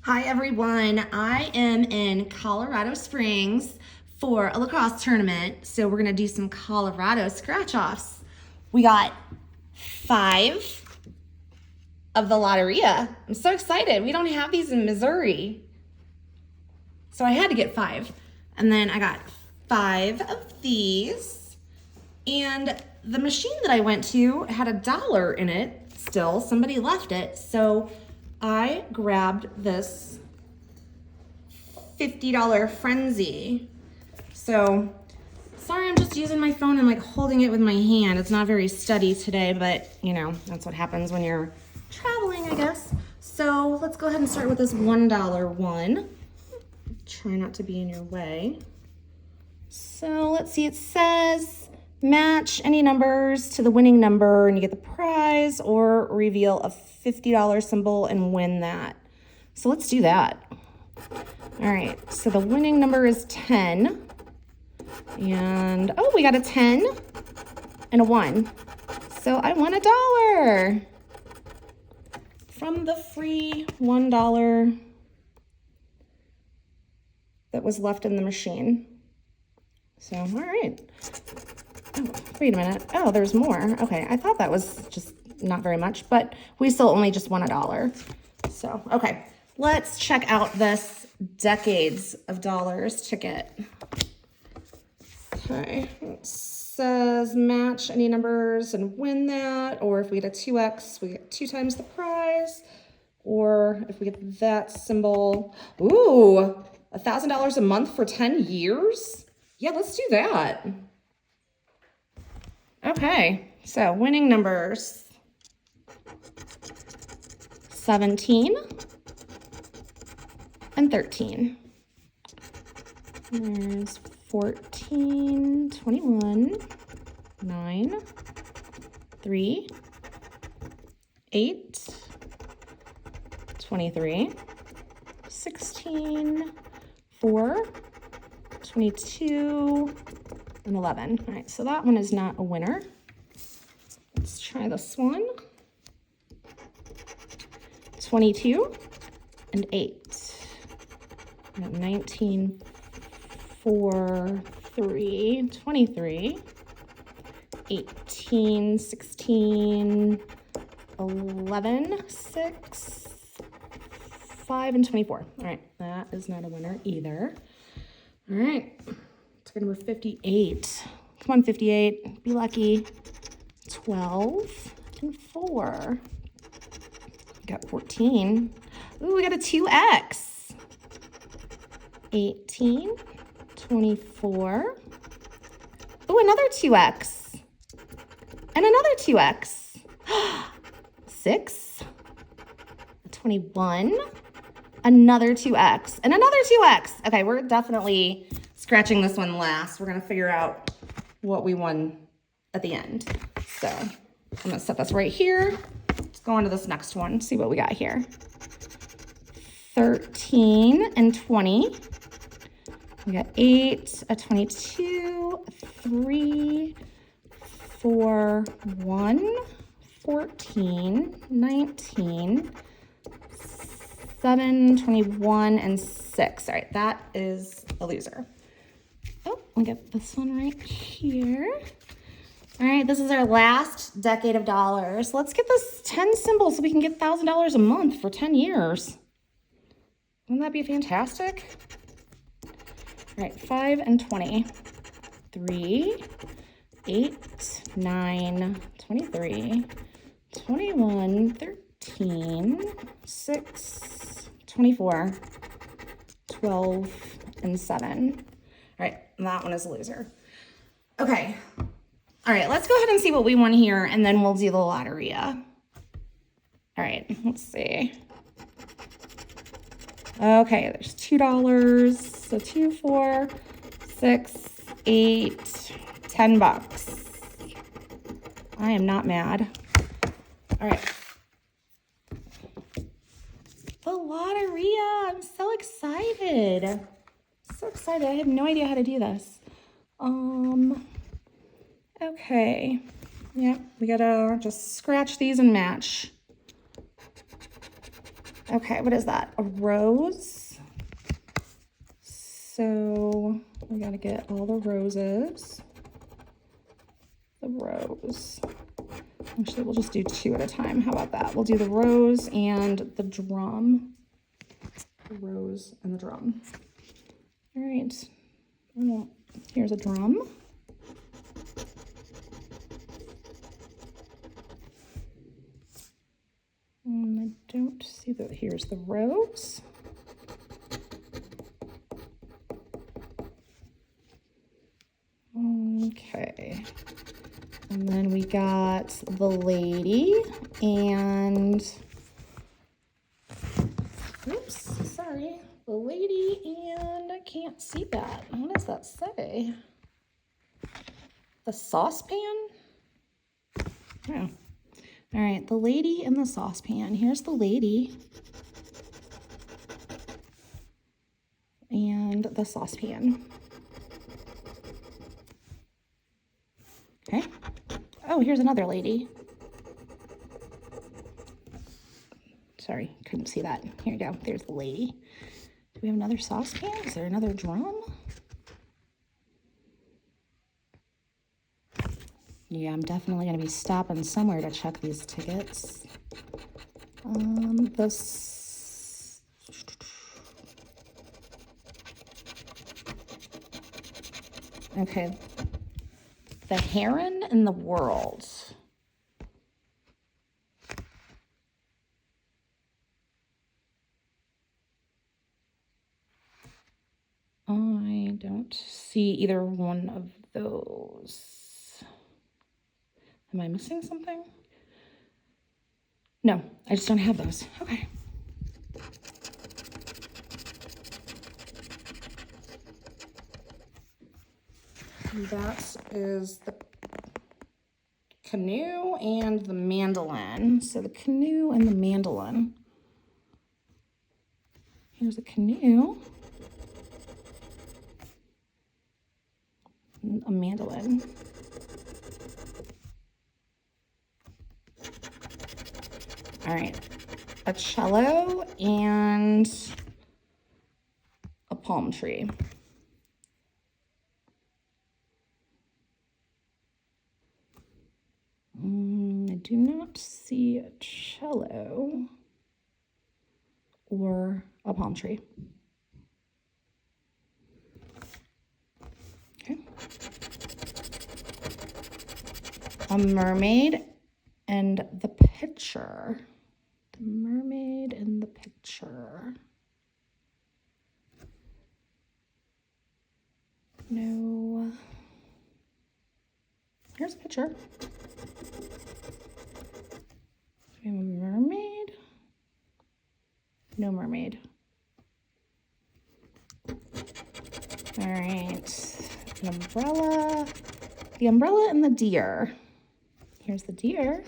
Hi everyone, I am in Colorado Springs for a lacrosse tournament, so we're gonna do some Colorado scratch-offs. We got 5 of the Loteria. I'm so excited. We don't have these in Missouri. So I had to get 5. And then I got 5 of these. And the machine that I went to had $1 in it still. Somebody left it. So I grabbed this $50 frenzy. So sorry, I'm just using my phone and like holding it with my hand. It's not very steady today, but you know, that's what happens when you're traveling, I guess. So let's go ahead and start with this $1 one. Try not to be in your way. So let's see, it says match any numbers to the winning number and you get the prize, or reveal a $50 symbol and win that. So let's do that. All right, so the winning number is 10. And oh, we got a 10 and a 1. So I won $1 from the free $1 that was left in the machine. So, all right. Oh, wait a minute. Oh, there's more. Okay, I thought that was just not very much, but we still only just won $1. So, okay, let's check out this Decades of Dollars ticket. Okay, it says match any numbers and win that, or if we get a 2x, we get 2 times the prize, or if we get that symbol, ooh, $1,000 a month for 10 years? Yeah, let's do that. Okay, so winning numbers, 17 and 13. There's 14, 21, 9, 3, 8, 23, 16, 4, 22, and 11. All right, so that one is not a winner. Let's try this one. 22 and 8. We got 19, 4, 3, 23, 18, 16, 11, 6, 5, and 24. All right, that is not a winner either. All right, ticket number 58. Come on, 58, be lucky. 12 and 4. We got 14. Ooh, we got a 2x. 18, 24. Ooh, another 2x. And another 2x. 6, 21, another 2x, and another 2x. Okay, we're definitely scratching this one last. We're gonna figure out what we won at the end. So I'm gonna set this right here. Let's go on to this next one, see what we got here. 13 and 20. We got 8, a 22, 3, 4, 1, 14, 19, 7, 21, and 6. All right, that is a loser. Oh, I'll get this one right here. All right, this is our last decade of dollars. Let's get this 10 symbol so we can get $1,000 a month for 10 years. Wouldn't that be fantastic? All right, 5 and 20. 3, 8, 9, 23, 21, 13, 6, 24, 12, and 7. All right, that one is a loser. Okay, all right, let's go ahead and see what we won here, and then we'll do the Loteria. All right, let's see. Okay, there's $2, so 2, 4, 6, 8, $10. I am not mad. All right. The Loteria, I'm so excited. So excited, I have no idea how to do this. Okay. Yeah, we gotta just scratch these and match. Okay, what is that? A rose. So we gotta get all the roses. The rose. Actually, we'll just do 2 at a time. How about that? We'll do the rose and the drum. The rose and the drum. All right. Oh, here's a drum. I don't see that. Here's the rose. Okay. And then we got the lady and, oops, sorry, the lady and I can't see that. What does that say? The saucepan? Oh. All right, the lady and the saucepan. Here's the lady and the saucepan. Okay. Oh, here's another lady. Sorry, couldn't see that. Here you go. There's the lady. Do we have another saucepan? Is there another drum? Yeah, I'm definitely going to be stopping somewhere to check these tickets. This... Okay. The heron in the world. I don't see either one of those. Am I missing something? No, I just don't have those. Okay. That is the canoe and the mandolin. So the canoe and the mandolin. Here's a canoe. And a mandolin. All right, a cello and a palm tree. I do not see a cello or a palm tree. Okay. A mermaid and the pitcher. The mermaid and the pitcher. No. Here's a pitcher. Do we have a mermaid? No mermaid. All right. An umbrella. The umbrella and the deer. Here's the deer.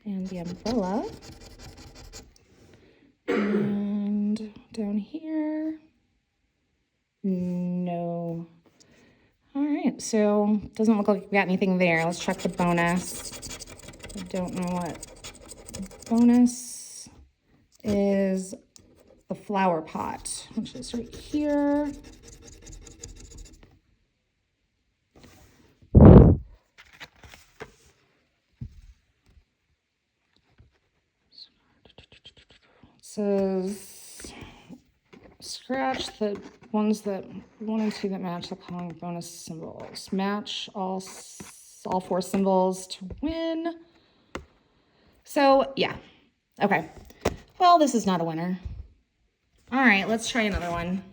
And the umbrella. And down here, no. All right, so doesn't look like we got anything there. Let's check the bonus. I don't know what bonus is. The flower pot, which is right here. Says scratch the ones that 1 and 2 that match the following bonus symbols. Match all 4 symbols to win. So yeah, okay. Well, this is not a winner. All right, let's try another one.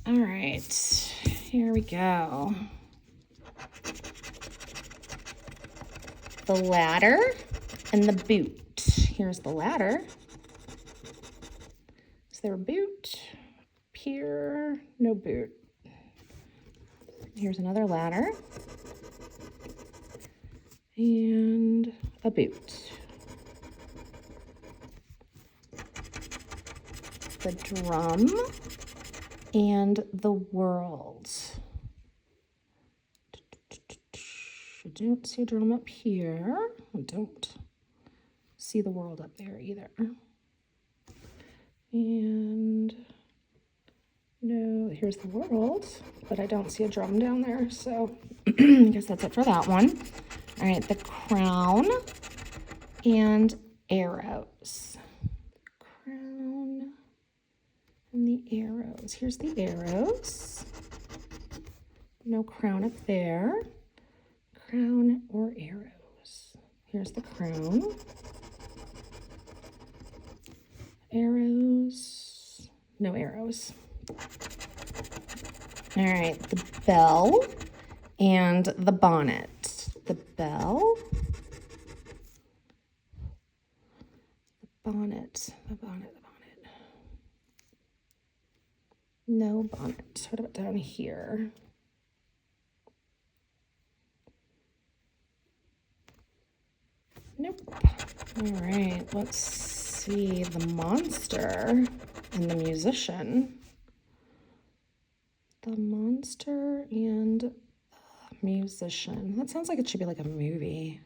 All right, here we go. The ladder and the boot. Here's the ladder. Is there a boot? Here, no boot. Here's another ladder. And a boot. The drum and the world. I don't see a drum up here. I don't see the world up there either. And no, here's the world, but I don't see a drum down there, so I guess that's it for that one. All right, the crown and arrows. Crown and the arrows. Here's the arrows. No crown up there. Crown or arrows. Here's the crown. Arrows. No arrows. All right, the bell and the bonnet. The bell. The bonnet. The bonnet. The bonnet. No bonnet. What about down here? Nope. All right, let's see the monster and the musician. The monster and the musician. That sounds like it should be like a movie.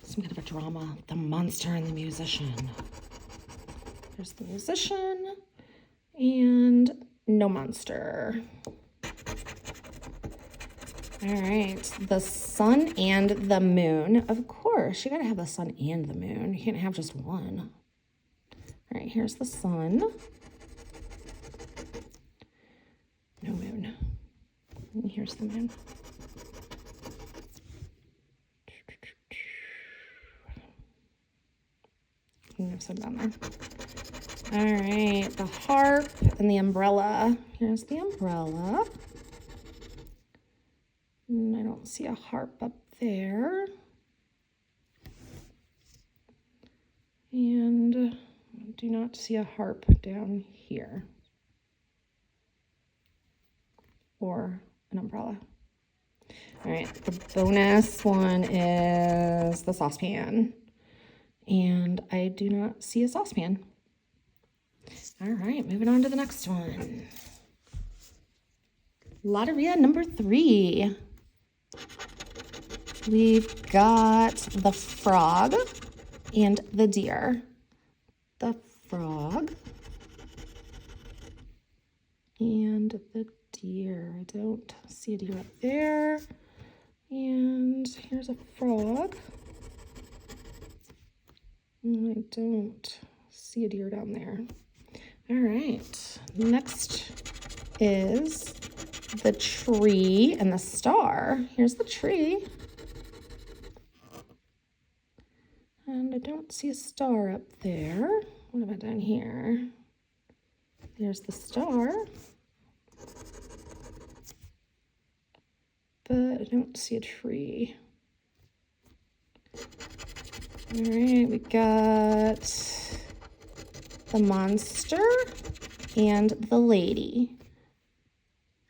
Some kind of a drama. The monster and the musician. There's the musician and no monster. All right, the sun and the moon. Of course, you gotta have the sun and the moon. You can't have just one. All right, here's the sun. No moon. And here's the moon. No sun down there. All right, the harp and the umbrella. Here's the umbrella. And I don't see a harp up there. And I do not see a harp down here. Or an umbrella. All right, the bonus one is the saucepan. And I do not see a saucepan. All right, moving on to the next one. Loteria number 3. We've got the frog and the deer. The frog and the deer. I don't see a deer up there. And here's a frog. And I don't see a deer down there. All right, next is the tree and the star. Here's the tree. And I don't see a star up there. What about down here? There's the star. But I don't see a tree. All right, we got the monster and the lady.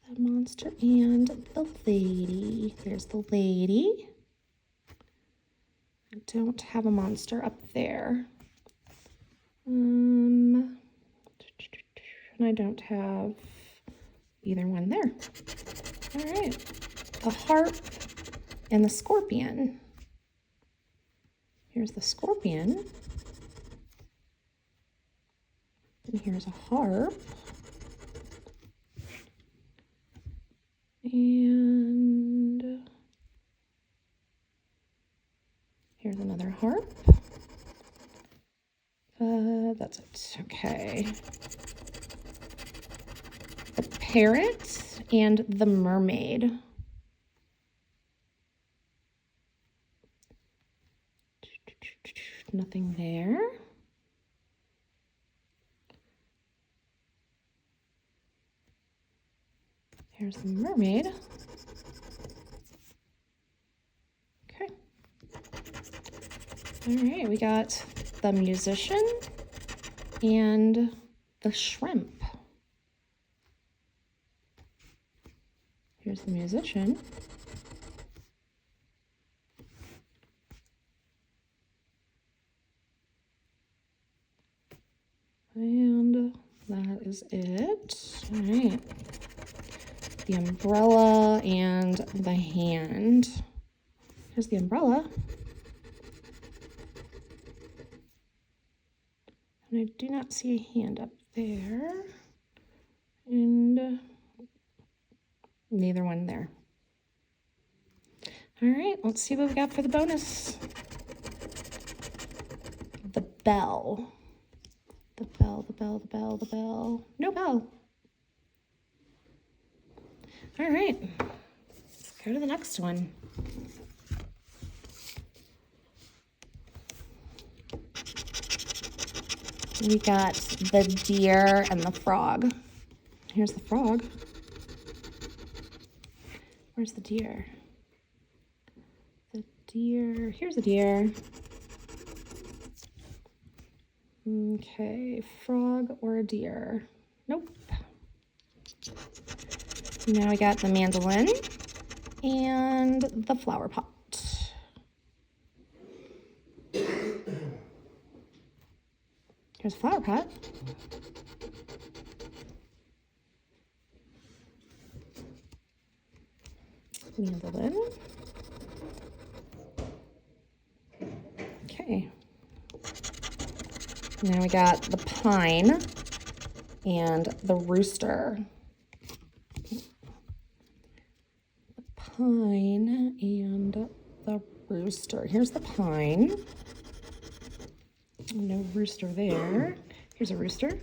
The monster and the lady. There's the lady. I don't have a monster up there. And I don't have either one there. All right, the harp and the scorpion. Here's the scorpion. And here's a harp. And here's another harp. That's it. Okay. The parrot and the mermaid. Nothing there. Here's the mermaid. Okay. All right, we got the musician and the shrimp. Here's the musician. And that is it. All right. The umbrella and the hand. Here's the umbrella. And I do not see a hand up there. And neither one there. All right, let's see what we got for the bonus. The bell. The bell, the bell, the bell, the bell. No bell. All right, let's go to the next one. We got the deer and the frog. Here's the frog. Where's the deer? The deer, here's a deer. Okay, frog or a deer? Nope. Now we got the mandolin and the flower pot. Here's a flower pot. Mandolin. Okay. Now we got the pine and the rooster. The pine and the rooster. Here's the pine. No rooster there. Here's a rooster.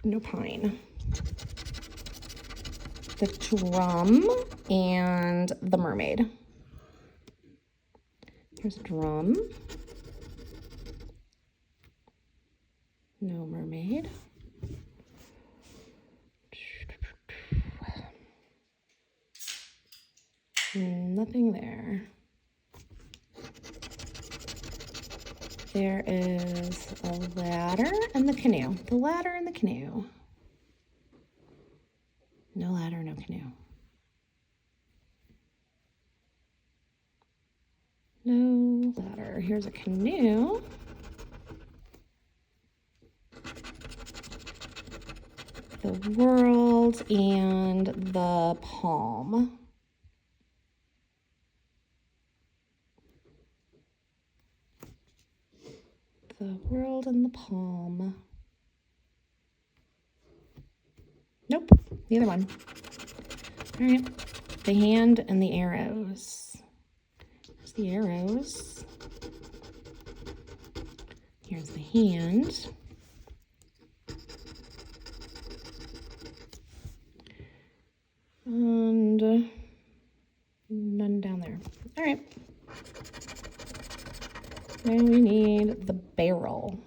No pine. The drum and the mermaid. Here's a drum. No mermaid. Nothing there. There is a ladder and the canoe. The ladder and the canoe. No ladder, no canoe. No ladder. Here's a canoe. The world and the palm. The world and the palm. Nope, neither one. All right, the hand and the arrows. Here's the arrows. Here's the hand. And none down there. All right. Now we need the barrel.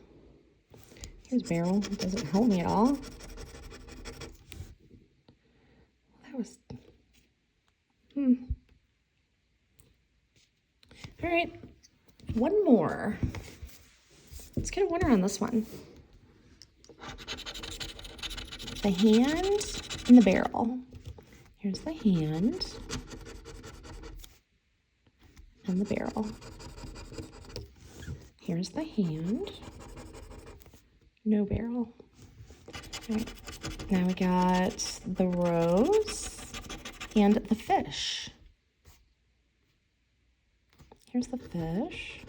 Here's barrel. It doesn't help me at all. That was... All right. One more. Let's get a winner on this one. The hand and the barrel. Here's the hand and the barrel. Here's the hand, no barrel. All right. Now we got the rose and the fish. Here's the fish.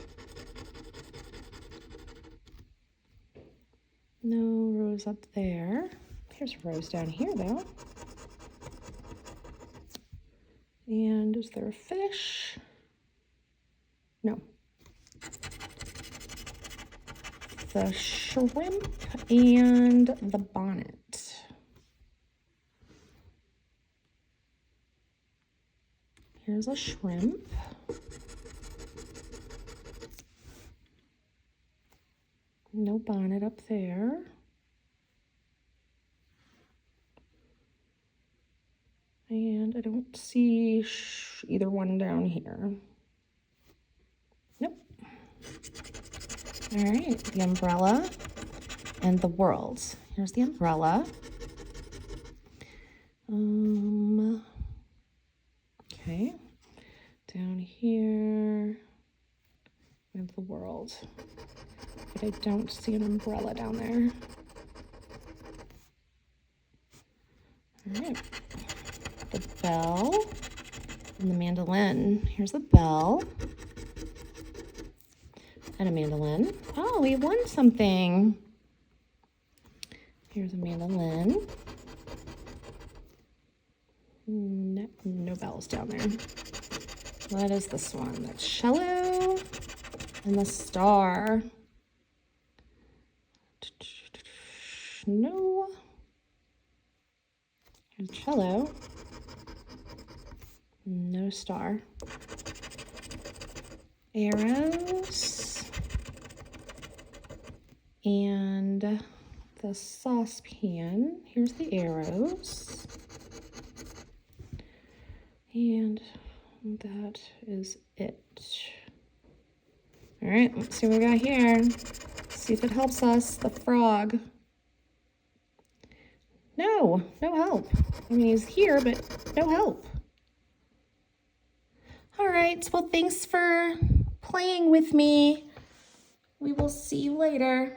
No rose up there. Here's a rose down here though. And is there a fish? No. The shrimp and the bonnet. Here's a shrimp. No bonnet up there. And I don't see either one down here. Nope. All right, the umbrella and the world. Here's the umbrella. Okay, down here we have the world, but I don't see an umbrella down there. All right. the bell and the mandolin. Here's the bell and a mandolin. Oh, we won something. Here's a mandolin. No bells down there. What is this one? The cello and the star. No. Here's cello. No star. Arrows. And the saucepan. Here's the arrows. And that is it. All right, let's see what we got here. See if it helps us. The frog. No help. I mean, he's here, but no help. All right, well, thanks for playing with me. We will see you later.